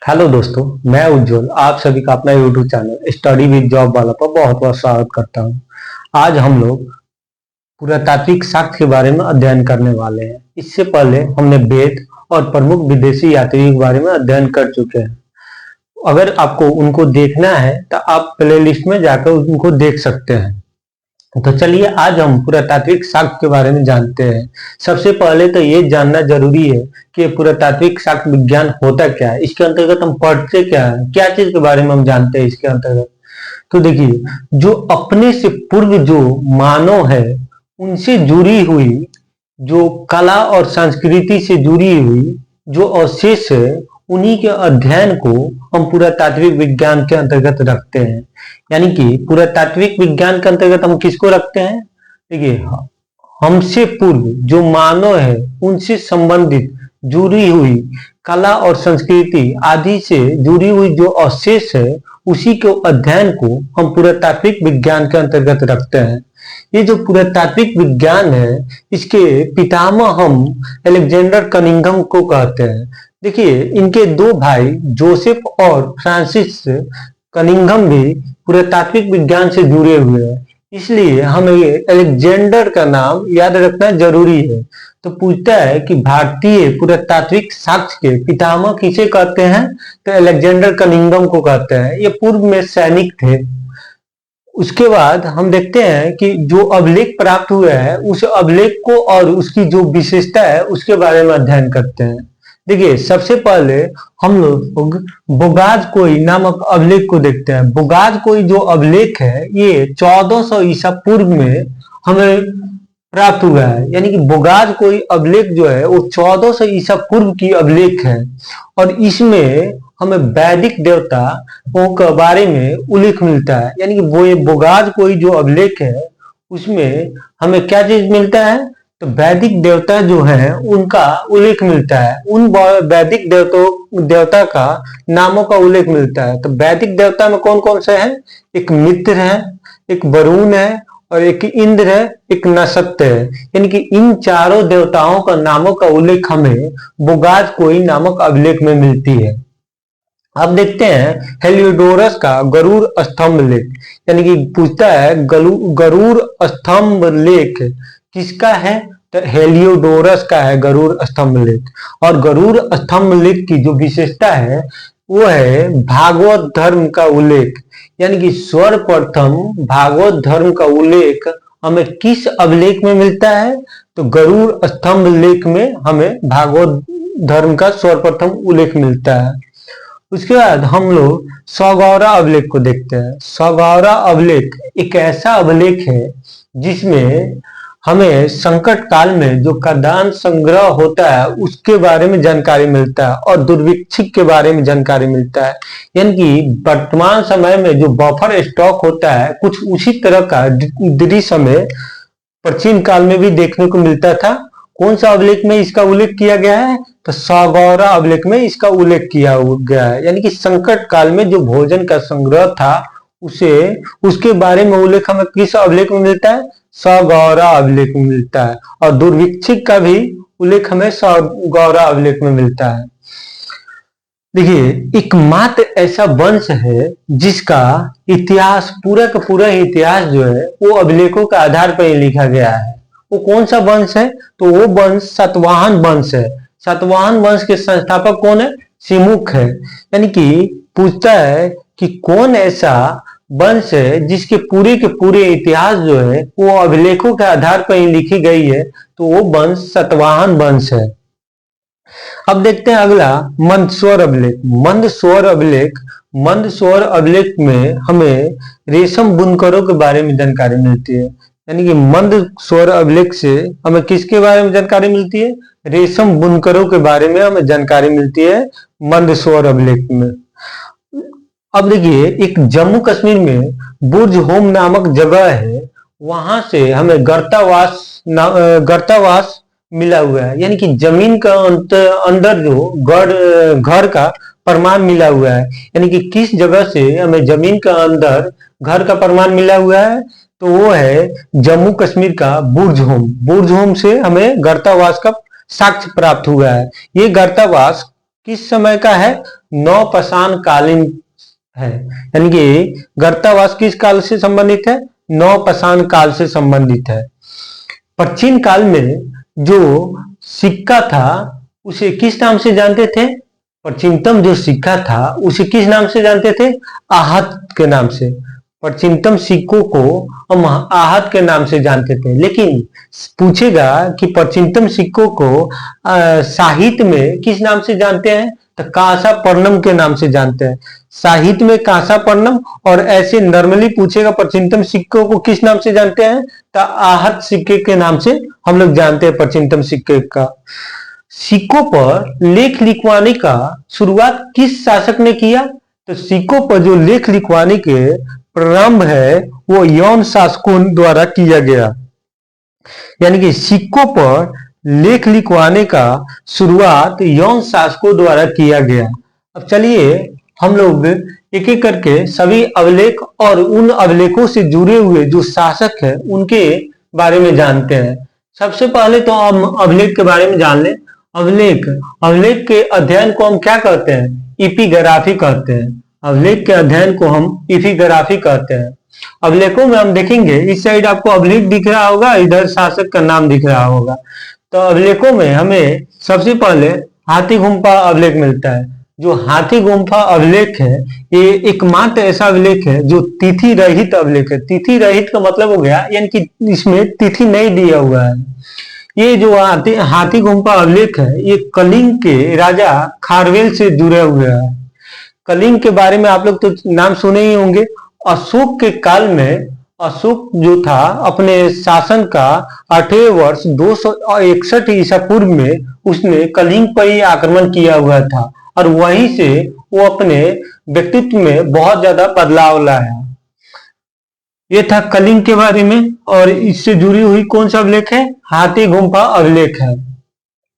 Hello दोस्तों, मैं उज्जवल आप सभी का अपना YouTube channel study with job वाला पर बहुत बहुत स्वागत करता हूं। आज हम लोग पुरातात्विक साक्ष्य के बारे में अध्ययन करने वाले हैं। इससे पहले हमने वेद और प्रमुख विदेशी यात्रियों के बारे में अध्ययन कर चुके हैं। अगर आपको उनको देखना है तो आप प्ले लिस्ट में जाकर उनको देख सकते हैं। तो चलिए आज हम पुरातात्विक साक्ष्य के बारे में जानते हैं। सबसे पहले तो ये जानना जरूरी है कि पुरातात्विक साक्ष्य विज्ञान होता क्या है, इसके अंतर्गत हम पढ़ते क्या है, क्या चीज के बारे में हम जानते हैं इसके अंतर्गत। तो देखिए, जो अपने से पूर्व जो मानव है उनसे जुड़ी हुई जो कला और संस्कृति से जुड़ी हुई जो अवशेष है, उन्हीं के अध्ययन को हम पुरातात्विक विज्ञान के अंतर्गत रखते हैं। यानी कि पुरातात्विक विज्ञान के अंतर्गत हम किसको रखते हैं? देखिए, हमसे पूर्व जो मानव है उनसे संबंधित जुड़ी हुई कला और संस्कृति आदि से जुड़ी हुई जो अवशेष है, उसी के अध्ययन को हम पुरातात्विक विज्ञान के अंतर्गत रखते हैं। ये जो पुरातात्विक विज्ञान है, इसके पितामह हम अलेक्जेंडर कनिंघम को कहते हैं। देखिए, इनके दो भाई जोसेफ और फ्रांसिस कनिंघम भी पुरातात्विक विज्ञान से जुड़े हुए हैं, इसलिए हमें अलेक्जेंडर का नाम याद रखना जरूरी है। तो पूछता है कि भारतीय पुरातात्विक साक्ष्य के पितामह किसे कहते हैं? तो अलेक्जेंडर कनिंघम को कहते हैं। ये पूर्व में सैनिक थे। उसके बाद हम देखते हैं कि जो अभिलेख प्राप्त हुआ है उस अभिलेख को और उसकी जो विशेषता है उसके बारे में अध्ययन करते हैं। देखिए, सबसे पहले हम लोग बोगाज कोई नामक अभिलेख को देखते हैं। बोगाज कोई जो अभिलेख है ये 1400 ईसा पूर्व में हमें प्राप्त हुआ है। यानी कि बोगाज कोई अभिलेख जो है वो 1400 ईसा पूर्व की अभिलेख है और इसमें हमें वैदिक देवताओं के बारे में उल्लेख मिलता है। यानी कि वो बोगाज कोई जो अभिलेख है उसमें हमें क्या चीज मिलता है? तो वैदिक देवता जो है उनका उल्लेख मिलता है। उन वैदिक देवता का नामों का उल्लेख मिलता है। तो वैदिक देवता में कौन कौन से हैं? एक मित्र है, एक वरुण है और एक इंद्र है, एक नसत्य है। यानी कि इन चारों देवताओं का नामों का उल्लेख हमें बोगाज कोई नामक अभिलेख में मिलती है। अब देखते हैं हेलियोडोरस का गरुड़ स्तंभ लेख। यानी कि पूछता है गरुड़ स्तंभ लेख किसका है? तो हेलियोडोरस का है गरुड़ स्तंभ लेख। और गरुड़ स्तंभ लेख की जो विशेषता है वो है भागवत धर्म का उल्लेख। यानी कि सर्वप्रथम भागवत धर्म का उल्लेख हमें किस अभिलेख में मिलता है? तो गरुड़ स्तंभ लेख में हमें भागवत धर्म का सर्वप्रथम उल्लेख मिलता है। उसके बाद हम लोग सौगौरा अभिलेख को देखते हैं। सौगौरा अभिलेख एक ऐसा अभिलेख है जिसमें हमें संकट काल में जो खाद्यान्न संग्रह होता है उसके बारे में जानकारी मिलता है और दुर्भिक्ष के बारे में जानकारी मिलता है। यानी कि वर्तमान समय में जो बफर स्टॉक होता है कुछ उसी तरह का दृश्य हमें प्राचीन काल में भी देखने को मिलता था। कौन सा अभिलेख में इसका उल्लेख किया गया है? तो सौगौरा अभिलेख में इसका उल्लेख किया गया है। यानी कि संकट काल में जो भोजन का संग्रह था उसके बारे में उल्लेख हमें किस अभिलेख में मिलता है? सौगौरा अभिलेख में मिलता है। और दुर्भिक्ष का भी उल्लेख हमें सौगौरा अभिलेख में मिलता है। देखिए, एकमात्र ऐसा वंश है जिसका इतिहास पूरा का पूरा इतिहास जो है वो अभिलेखों के आधार पर ही लिखा गया है। वो कौन सा वंश है? तो वो वंश सातवाहन वंश है। सातवाहन वंश के संस्थापक कौन है? सिमुक है। यानी कि पूछता है कि कौन ऐसा वंश है जिसके पूरे के पूरे इतिहास जो है वो अभिलेखों के आधार पर ही लिखी गई है? तो वो वंश सातवाहन वंश है। अब देखते हैं अगला मंदसौर अभिलेख। मंदसौर अभिलेख में हमें रेशम बुनकरों के बारे में जानकारी मिलती है। यानी कि मंदसौर अभिलेख से हमें किसके बारे में जानकारी मिलती है? रेशम बुनकरों के बारे में हमें जानकारी मिलती है मंदसौर अभिलेख में। अब देखिए, एक जम्मू कश्मीर में बुर्ज होम नामक जगह है, वहां से हमें गर्तावास मिला हुआ है। यानी कि जमीन का अंदर जो घर का प्रमाण मिला हुआ है। यानी कि किस जगह से हमें जमीन का अंदर घर का प्रमाण मिला हुआ है? तो वो है जम्मू कश्मीर का बुर्ज होम से हमें गर्तावास का साक्ष्य प्राप्त हुआ है। ये गर्तावास किस समय का है? नवपाषाण कालीन है। यानी कि गर्तावास किस काल से संबंधित है? नवपाषाण काल से संबंधित है। प्राचीन काल में जो सिक्का था उसे किस नाम से जानते थे? प्राचीनतम जो सिक्का था उसे किस नाम से जानते थे? आहत के नाम से। प्राचीनतम सिक्कों को हम आहत के नाम से जानते थे। लेकिन पूछेगा कि प्राचीनतम सिक्कों को साहित्य में किस नाम से जानते हैं? तो कांसा पर्णम के नाम से जानते हैं। साहित्य में कांसा पर्णम, और ऐसे नॉर्मली पूछेगा प्राचीनतम सिक्कों को किस नाम से जानते हैं? तो आहत सिक्के के नाम से हम लोग जानते हैं प्राचीनतम सिक्के का। सिक्कों पर लेख लिखवाने का शुरुआत किस शासक ने किया? तो सिक्कों पर जो लेख लिखवाने के प्रारंभ है वो यौन शासकों द्वारा किया गया। यानी कि सिक्कों पर लेख लिखवाने का शुरुआत यौन शासकों द्वारा किया गया। अब चलिए हम लोग एक एक करके सभी अभिलेख और उन अभिलेखों से जुड़े हुए जो शासक है उनके बारे में जानते हैं। सबसे पहले तो हम अभिलेख के बारे में जान लें। अभिलेख के अध्ययन को हम क्या कहते हैं? एपिग्राफी कहते हैं। अभिलेख के अध्ययन को हम एपिग्राफी कहते हैं। अभिलेखों में हम देखेंगे, इस साइड आपको अभिलेख दिख रहा होगा, इधर शासक का नाम दिख रहा होगा। तो अभिलेखों में हमें सबसे पहले हाथी गुम्फा अभिलेख मिलता है। जो हाथी गुम्फा अभिलेख है ये एकमात्र ऐसा अभिलेख है जो तिथि रहित अभिलेख है। तिथि रहित का मतलब हो गया यानी कि इसमें तिथि नहीं दिया हुआ है। ये जो हाथी गुम्फा अभिलेख है ये कलिंग के राजा खारवेल से जुड़े हुए है। कलिंग के बारे में आप लोग तो नाम सुने ही होंगे। अशोक के काल में अशोक जो था अपने शासन का 8वें वर्ष 261 ईसा पूर्व में उसने कलिंग पर ही आक्रमण किया हुआ था और वहीं से वो अपने व्यक्तित्व में बहुत ज्यादा बदलाव लाया। ये था कलिंग के बारे में। और इससे जुड़ी हुई कौन सा अभिलेख है? हाथी गुम्फा अभिलेख है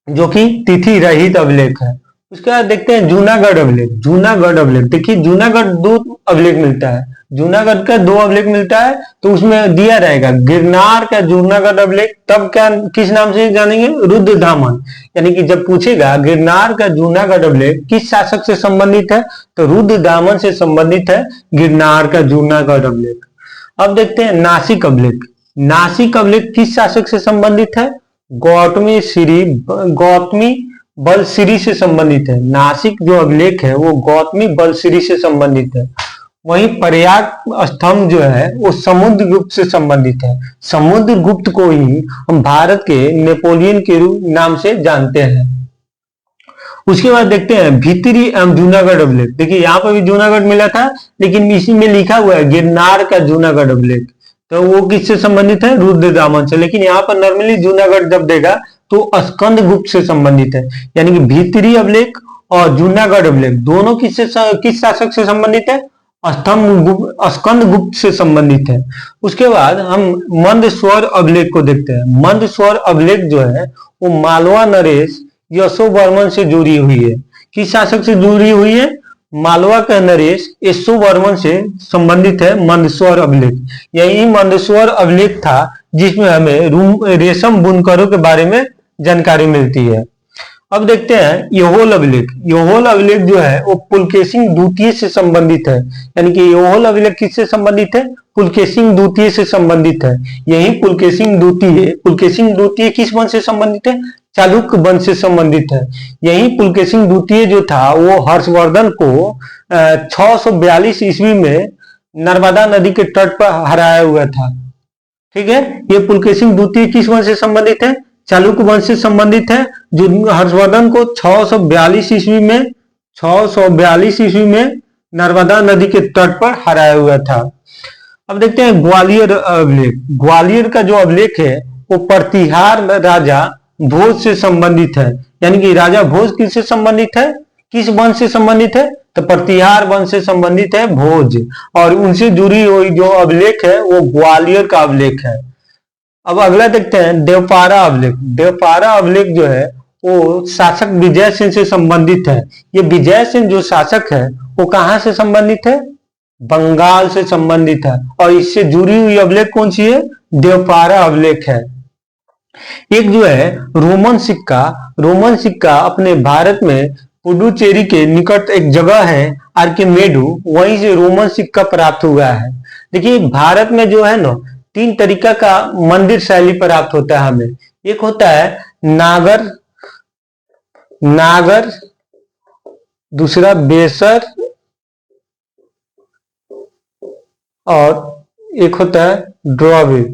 जो कि तिथि रहित अभिलेख है। उसके बाद देखते हैं जूनागढ़ अभिलेख। जूनागढ़ अभिलेख देखिए, जूनागढ़ 2 अभिलेख मिलता है। जूनागढ़ का 2 अभिलेख मिलता है तो उसमें दिया रहेगा गिरनार का जूनागढ़ अभिलेख। तब क्या किस नाम से जानेंगे? रुद्रदामन। यानी कि जब पूछेगा गिरनार का जूनागढ़ अभिलेख किस शासक से संबंधित है तो रुद्रदामन से संबंधित है गिरनार का जूनागढ़ अभिलेख। अब देखते हैं नासिक अभिलेख। नासिक अभिलेख किस शासक से संबंधित है? गौतमी बलसिरी से संबंधित है। नासिक जो अभिलेख है वो गौतमी बलसिरी से संबंधित है। वहीं प्रयाग स्तंभ जो है वो समुद्रगुप्त से संबंधित है। समुद्रगुप्त को ही हम भारत के नेपोलियन के नाम से जानते हैं। उसके बाद देखते हैं भीतरी एवं जूनागढ़ अभिलेख। देखिए यहाँ पर भी जूनागढ़ मिला था लेकिन इसी में लिखा हुआ है गिरनार का जूनागढ़ अभिलेख, तो वो किससे संबंधित है? रुद्रदामन से। लेकिन यहाँ पर नॉर्मली जूनागढ़ जब देगा तो स्कंदगुप्त से संबंधित है। यानी कि भीतरी अभिलेख और जूनागढ़ अभिलेख दोनों किस शासक से संबंधित है? स्कंदगुप्त से संबंधित है। उसके बाद हम मंदस्वर अभिलेख को देखते हैं। मंदस्वर अभिलेख जो है वो मालवा नरेश यशोवर्मन से जुड़ी हुई है। किस शासक से जुड़ी हुई है? मालवा का नरेश यशोवर्मन से संबंधित है मंदस्वर अभिलेख। यही मंदस्वर अभिलेख था जिसमें हमें रेशम बुनकरों के बारे में जानकारी मिलती है। अब देखते हैं यहोल अभिलेख। यहोल अभिलेख जो है वो पुलकेशिन द्वितीय से संबंधित है। यानी कि यहोल अभिलेख किससे संबंधित है? पुलकेशिन द्वितीय से संबंधित है। यही पुलकेशिन द्वितीय किस वंश से संबंधित है? चालुक्य वंश से संबंधित है। यही पुलकेशिन द्वितीय जो था वो हर्षवर्धन को 642 ईस्वी में नर्मदा नदी के तट पर हराया हुआ था। ठीक है, ये पुलकेशिन द्वितीय किस वंश से संबंधित है? चालुक्य वंश से संबंधित है, जो हर्षवर्धन को 642 ईस्वी में नर्मदा नदी के तट पर हराया हुआ था। अब देखते हैं ग्वालियर अभिलेख। ग्वालियर का जो अभिलेख है वो प्रतिहार राजा भोज से संबंधित है। यानी कि राजा भोज किससे संबंधित है? किस वंश से संबंधित है? तो प्रतिहार वंश से संबंधित है भोज, और उनसे जुड़ी हुई जो अभिलेख है वो ग्वालियर का अभिलेख है। अब अगला देखते हैं देवपारा अभिलेख। देवपारा अभिलेख जो है वो शासक विजय सेन से संबंधित है। ये विजय सेन जो शासक है वो कहां से संबंधित है? बंगाल से संबंधित है। और इससे जुड़ी हुई अभिलेख कौन सी है? देवपारा अभिलेख है। एक जो है रोमन सिक्का अपने भारत में पुडुचेरी के निकट एक जगह है आर्किमेडू, वहीं से रोमन सिक्का प्राप्त हुआ है। देखिए भारत में जो है ना 3 तरीका का मंदिर शैली प्राप्त होता है हमें। एक होता है नागर, नागर, दूसरा बेसर और एक होता है द्रविड़।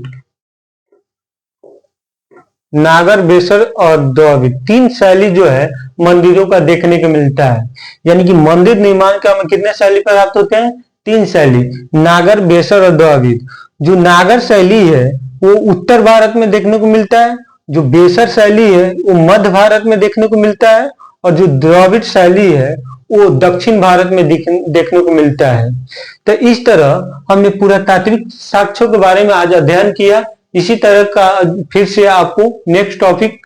नागर, बेसर और द्रविड़ 3 शैली जो है मंदिरों का देखने को मिलता है। यानी कि मंदिर निर्माण का हमें कितने शैली प्राप्त होते हैं? 3 शैली, नागर, बेसर और द्रविड़। जो नागर शैली है वो उत्तर भारत में देखने को मिलता है, जो बेसर शैली है वो मध्य भारत में देखने को मिलता है, और जो द्रविड़ शैली है वो दक्षिण भारत में देखने को मिलता है। तो इस तरह हमने पुरातात्विक साक्ष्यों के बारे में आज अध्ययन किया। इसी तरह का फिर से आपको नेक्स्ट टॉपिक